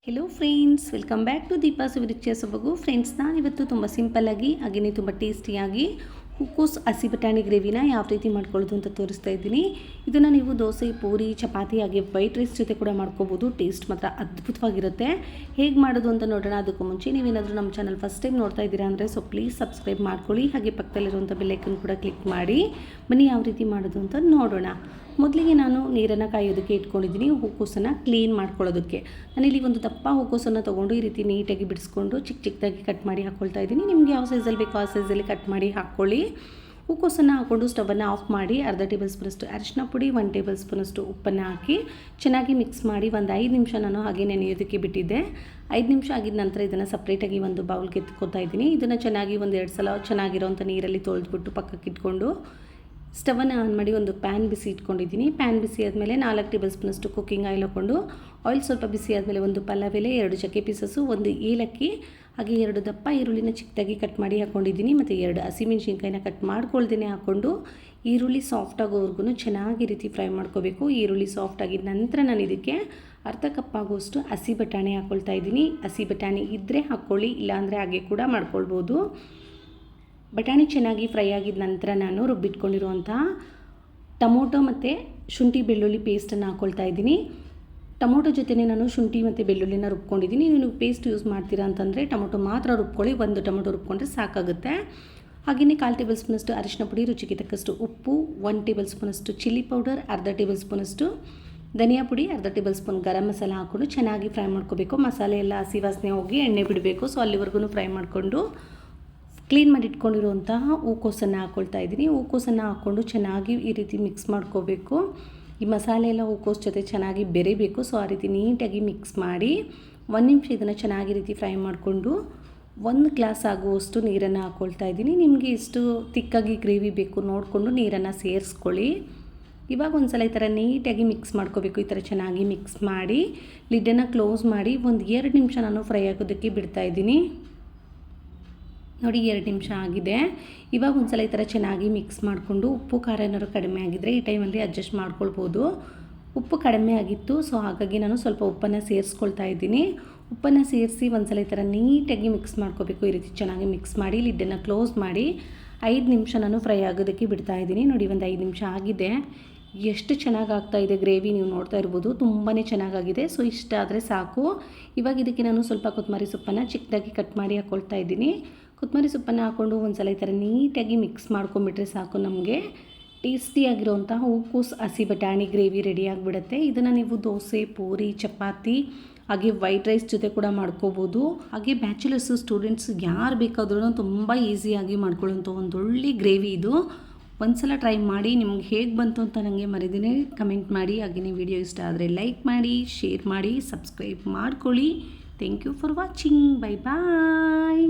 Hello friends, welcome back to Deepa's ರುಚಿಯ ಸೊಬಗು. Friends, ನಾನಿವತ್ತು ತುಂಬ ಸಿಂಪಲ್ಲಾಗಿ ಹಾಗೆಯೇ ತುಂಬ ಟೇಸ್ಟಿಯಾಗಿ ಹೂಕೋಸು ಹಸಿ ಬಟಾಣಿ ಗ್ರೇವಿನ ಯಾವ ರೀತಿ ಮಾಡ್ಕೊಳ್ಳೋದು ಅಂತ ತೋರಿಸ್ತಾ ಇದ್ದೀನಿ. ಇದನ್ನು ನೀವು ದೋಸೆ, ಪೂರಿ, ಚಪಾತಿ ಹಾಗೆ ವೈಟ್ ರೈಸ್ ಜೊತೆ ಕೂಡ ಮಾಡ್ಕೋಬೋದು. ಟೇಸ್ಟ್ ಮಾತ್ರ ಅದ್ಭುತವಾಗಿರುತ್ತೆ. ಹೇಗೆ ಮಾಡೋದು ಅಂತ ನೋಡೋಣ. ಅದಕ್ಕೂ ಮುಂಚೆ ನೀವೇನಾದರೂ ನಮ್ಮ ಚಾನಲ್ ಫಸ್ಟ್ ಟೈಮ್ ನೋಡ್ತಾ ಇದ್ದೀರಾ ಅಂದರೆ ಪ್ಲೀಸ್ ಸಬ್ಸ್ಕ್ರೈಬ್ ಮಾಡ್ಕೊಳ್ಳಿ. ಹಾಗೆ ಪಕ್ಕದಲ್ಲಿರುವಂಥ ಬೆಲ್ ಐಕನ್ ಕೂಡ ಕ್ಲಿಕ್ ಮಾಡಿ. ಬನ್ನಿ ಯಾವ ರೀತಿ ಮಾಡೋದು ಅಂತ ನೋಡೋಣ. ಮೊದಲಿಗೆ ನಾನು ನೀರನ್ನು ಕಾಯೋದಕ್ಕೆ ಇಟ್ಕೊಂಡಿದ್ದೀನಿ, ಹೂಕೋಸನ್ನು ಕ್ಲೀನ್ ಮಾಡ್ಕೊಳ್ಳೋದಕ್ಕೆ. ನಾನಿಲ್ಲಿ ಒಂದು ದಪ್ಪ ಹೂಕೋಸನ್ನು ತೊಗೊಂಡು ಈ ರೀತಿ ನೀಟಾಗಿ ಬಿಡಿಸ್ಕೊಂಡು ಚಿಕ್ಕದಾಗಿ ಕಟ್ ಮಾಡಿ ಹಾಕ್ಕೊಳ್ತಾ ಇದ್ದೀನಿ. ನಿಮಗೆ ಯಾವ ಸೈಜಲ್ಲಿ ಬೇಕೋ ಆ ಸೈಜಲ್ಲಿ ಕಟ್ ಮಾಡಿ ಹಾಕ್ಕೊಳ್ಳಿ. ಹೂಕೋಸನ್ನು ಹಾಕ್ಕೊಂಡು ಸ್ಟವನ್ನು ಆಫ್ ಮಾಡಿ ಅರ್ಧ ಟೇಬಲ್ ಸ್ಪೂನಷ್ಟು ಅರಿಶಿನ ಪುಡಿ, 1 ಟೇಬಲ್ ಸ್ಪೂನಷ್ಟು ಉಪ್ಪನ್ನು ಹಾಕಿ ಚೆನ್ನಾಗಿ ಮಿಕ್ಸ್ ಮಾಡಿ ಒಂದು 5 ನಿಮಿಷ ನಾನು ಹಾಗೆ ನೆನೆಯೋದಕ್ಕೆ ಬಿಟ್ಟಿದ್ದೆ. 5 ನಿಮಿಷ ಆಗಿದ ನಂತರ ಇದನ್ನು ಸಪ್ರೇಟಾಗಿ ಒಂದು ಬೌಲ್ಗೆ ಎತ್ಕೊತಾ ಇದ್ದೀನಿ. ಇದನ್ನು ಚೆನ್ನಾಗಿ 1-2 ಸಲ ಚೆನ್ನಾಗಿರೋಂಥ ನೀರಲ್ಲಿ ತೊಳೆದ್ಬಿಟ್ಟು ಪಕ್ಕಕ್ಕೆ ಇಟ್ಕೊಂಡು ಸ್ಟವನ್ನು ಆನ್ ಮಾಡಿ ಒಂದು ಪ್ಯಾನ್ ಬಿಸಿ ಇಟ್ಕೊಂಡಿದ್ದೀನಿ. ಪ್ಯಾನ್ ಬಿಸಿ ಆದಮೇಲೆ 4 ಟೇಬಲ್ ಸ್ಪೂನಷ್ಟು ಕುಕ್ಕಿಂಗ್ ಆಯಿಲ್ ಹಾಕ್ಕೊಂಡು ಆಯಿಲ್ ಸ್ವಲ್ಪ ಬಿಸಿ ಆದಮೇಲೆ ಒಂದು ಪಲಾವ್ ಎಲೆ, 2 ಚಕ್ಕೆ ಪೀಸಸ್ಸು, 1 ಏಲಕ್ಕಿ ಹಾಗೆ 2 ದಪ್ಪ ಈರುಳ್ಳಿನ ಚಿಕ್ಕದಾಗಿ ಕಟ್ ಮಾಡಿ ಹಾಕ್ಕೊಂಡಿದ್ದೀನಿ. ಮತ್ತು 2 ಹಸಿಮೆಣ್ಸಿನ್ಕಾಯಿನ ಕಟ್ ಮಾಡ್ಕೊಳ್ದೇ ಹಾಕ್ಕೊಂಡು ಈರುಳ್ಳಿ ಸಾಫ್ಟ್ ಆಗೋವರೆಗೂ ಚೆನ್ನಾಗಿ ರೀತಿ ಫ್ರೈ ಮಾಡ್ಕೋಬೇಕು. ಈರುಳ್ಳಿ ಸಾಫ್ಟ್ ಆಗಿದ ನಂತರ ನಾನು ಇದಕ್ಕೆ ಅರ್ಧ ಕಪ್ ಆಗುವಷ್ಟು ಹಸಿ ಬಟಾಣಿ ಹಾಕ್ಕೊಳ್ತಾ ಇದ್ದೀನಿ. ಹಸಿ ಬಟಾಣಿ ಇದ್ದರೆ ಹಾಕ್ಕೊಳ್ಳಿ, ಇಲ್ಲಾಂದರೆ ಹಾಗೆ ಕೂಡ ಮಾಡ್ಕೊಳ್ಬೋದು. ಬಟಾಣಿ ಚೆನ್ನಾಗಿ ಫ್ರೈ ಆಗಿದ ನಂತರ ನಾನು ರುಬ್ಬಿಟ್ಕೊಂಡಿರುವಂಥ ಟೊಮೊಟೊ ಮತ್ತು ಶುಂಠಿ ಬೆಳ್ಳುಳ್ಳಿ ಪೇಸ್ಟನ್ನು ಹಾಕ್ಕೊಳ್ತಾ ಇದ್ದೀನಿ. ಟೊಮೊಟೊ ಜೊತೆನೇ ನಾನು ಶುಂಠಿ ಮತ್ತು ಬೆಳ್ಳುಳ್ಳಿನ ರುಬ್ಕೊಂಡಿದ್ದೀನಿ. ನೀವು ಪೇಸ್ಟ್ ಯೂಸ್ ಮಾಡ್ತೀರಾ ಅಂತಂದರೆ ಟೊಮೊಟೊ ಮಾತ್ರ ರುಬ್ಕೊಳ್ಳಿ, 1 ಟೊಮೊಟೊ ರುಬ್ಕೊಂಡ್ರೆ ಸಾಕಾಗುತ್ತೆ. ಹಾಗೆಯೇ 1/4 ಟೇಬಲ್ ಸ್ಪೂನಷ್ಟು ಅರಿಶಿನ ಪುಡಿ, ರುಚಿಗೆ ತಕ್ಕಷ್ಟು ಉಪ್ಪು, 1 ಟೇಬಲ್ ಸ್ಪೂನಷ್ಟು ಚಿಲ್ಲಿ ಪೌಡರ್, ಅರ್ಧ ಟೇಬಲ್ ಸ್ಪೂನಷ್ಟು ಧನಿಯಾ ಪುಡಿ, ಅರ್ಧ ಟೇಬಲ್ ಸ್ಪೂನ್ ಗರಂ ಮಸಾಲ ಹಾಕ್ಕೊಂಡು ಚೆನ್ನಾಗಿ ಫ್ರೈ ಮಾಡ್ಕೋಬೇಕು. ಮಸಾಲೆ ಎಲ್ಲ ಹಸಿ ವಾಸನೆ ಹೋಗಿ ಎಣ್ಣೆ ಬಿಡಬೇಕು. ಸೊ ಅಲ್ಲಿವರೆಗೂ ಫ್ರೈ ಮಾಡಿಕೊಂಡು ಕ್ಲೀನ್ ಮಾಡಿ ಇಟ್ಕೊಂಡಿರುವಂತಹ ಹೂಕೋಸನ್ನು ಹಾಕ್ಕೊಳ್ತಾ ಇದ್ದೀನಿ. ಹೂಕೋಸನ್ನು ಹಾಕ್ಕೊಂಡು ಚೆನ್ನಾಗಿ ಈ ರೀತಿ ಮಿಕ್ಸ್ ಮಾಡ್ಕೋಬೇಕು. ಈ ಮಸಾಲೆ ಎಲ್ಲ ಹೂಕೋಸು ಜೊತೆ ಚೆನ್ನಾಗಿ ಬೆರಿಬೇಕು. ಸೊ ಆ ರೀತಿ ನೀಟಾಗಿ ಮಿಕ್ಸ್ ಮಾಡಿ 1 ನಿಮಿಷ ಇದನ್ನು ಚೆನ್ನಾಗಿ ರೀತಿ ಫ್ರೈ ಮಾಡಿಕೊಂಡು 1 ಗ್ಲಾಸ್ ಆಗುವಷ್ಟು ನೀರನ್ನು ಹಾಕ್ಕೊಳ್ತಾ ಇದ್ದೀನಿ. ನಿಮಗೆ ಎಷ್ಟು ತಿಕ್ಕಾಗಿ ಗ್ರೇವಿ ಬೇಕು ನೋಡಿಕೊಂಡು ನೀರನ್ನು ಸೇರಿಸ್ಕೊಳ್ಳಿ. ಇವಾಗ ಒಂದು ಸಲ ಈ ಥರ ನೀಟಾಗಿ ಮಿಕ್ಸ್ ಮಾಡ್ಕೋಬೇಕು. ಈ ಥರ ಚೆನ್ನಾಗಿ ಮಿಕ್ಸ್ ಮಾಡಿ ಲಿಡ್ಡನ್ನು ಕ್ಲೋಸ್ ಮಾಡಿ 1-2 ನಿಮಿಷ ನಾನು ಫ್ರೈ ಆಗೋದಕ್ಕೆ ಬಿಡ್ತಾಯಿದ್ದೀನಿ. ನೋಡಿ 2 ನಿಮಿಷ ಆಗಿದೆ. ಇವಾಗ ಒಂದು ಸಲ ಈ ಥರ ಚೆನ್ನಾಗಿ ಮಿಕ್ಸ್ ಮಾಡಿಕೊಂಡು ಉಪ್ಪು ಖಾರ ಏನಾದ್ರು ಕಡಿಮೆ ಆಗಿದ್ದರೆ ಈ ಟೈಮಲ್ಲಿ ಅಡ್ಜಸ್ಟ್ ಮಾಡ್ಕೊಳ್ಬೋದು. ಉಪ್ಪು ಕಡಿಮೆ ಆಗಿತ್ತು, ಸೊ ಹಾಗಾಗಿ ನಾನು ಸ್ವಲ್ಪ ಉಪ್ಪನ್ನು ಸೇರಿಸ್ಕೊಳ್ತಾ ಇದ್ದೀನಿ. ಉಪ್ಪನ್ನು ಸೇರಿಸಿ ಒಂದು ಸಲ ಈ ಥರ ನೀಟಾಗಿ ಮಿಕ್ಸ್ ಮಾಡ್ಕೋಬೇಕು. ಈ ರೀತಿ ಚೆನ್ನಾಗಿ ಮಿಕ್ಸ್ ಮಾಡಿ ಲಿಡ್ಡನ್ನು ಕ್ಲೋಸ್ ಮಾಡಿ 5 ನಿಮಿಷ ನಾನು ಫ್ರೈ ಆಗೋದಕ್ಕೆ ಬಿಡ್ತಾಯಿದ್ದೀನಿ. ನೋಡಿ, ಒಂದು 5 ನಿಮಿಷ ಆಗಿದೆ. ಎಷ್ಟು ಚೆನ್ನಾಗಿ ಆಗ್ತಾಯಿದೆ ಗ್ರೇವಿ, ನೀವು ನೋಡ್ತಾ ಇರ್ಬೋದು, ತುಂಬಾ ಚೆನ್ನಾಗಾಗಿದೆ. ಸೊ ಇಷ್ಟ ಆದರೆ ಸಾಕು. ಇವಾಗ ಇದಕ್ಕೆ ನಾನು ಸ್ವಲ್ಪ ಕೊತ್ತಂಬರಿ ಸೊಪ್ಪನ್ನು ಚಿಕ್ಕದಾಗಿ ಕಟ್ ಮಾಡಿ ಹಾಕ್ಕೊಳ್ತಾ ಇದ್ದೀನಿ. ಕೊತ್ತಂಬರಿ ಸೊಪ್ಪನ್ನು ಹಾಕ್ಕೊಂಡು ಒಂದು ಸಲ ಈ ಥರ ನೀಟಾಗಿ ಮಿಕ್ಸ್ ಮಾಡ್ಕೊಂಬಿಟ್ರೆ ಸಾಕು, ನಮಗೆ ಟೇಸ್ಟಿಯಾಗಿರೋಂಥ ಹೂಕೋಸು ಹಸಿ ಬಟಾಣಿ ಗ್ರೇವಿ ರೆಡಿ ಆಗಿಬಿಡುತ್ತೆ. ಇದನ್ನು ನೀವು ದೋಸೆ, ಪೂರಿ, ಚಪಾತಿ ಹಾಗೆ ವೈಟ್ ರೈಸ್ ಜೊತೆ ಕೂಡ ಮಾಡ್ಕೋಬೋದು. ಹಾಗೆ ಬ್ಯಾಚುಲರ್ಸು, ಸ್ಟೂಡೆಂಟ್ಸ್ ಯಾರು ಬೇಕಾದ್ರೂ ತುಂಬ ಈಸಿಯಾಗಿ ಮಾಡ್ಕೊಳ್ಳೋಂಥ ಒಂದೊಳ್ಳೆ ಗ್ರೇವಿ ಇದು. ಒಂದ್ಸಲ ಟ್ರೈ ಮಾಡಿ. ನಿಮ್ಗೆ ಹೇಗೆ ಬಂತು ಅಂತ ನನಗೆ ಮರಿದೇನೆ ಕಮೆಂಟ್ ಮಾಡಿ. ಹಾಗೆಯೇ ವಿಡಿಯೋ ಇಷ್ಟ ಆದರೆ ಲೈಕ್ ಮಾಡಿ, ಶೇರ್ ಮಾಡಿ, ಸಬ್ಸ್ಕ್ರೈಬ್ ಮಾಡ್ಕೊಳ್ಳಿ. Thank you for watching. Bye bye.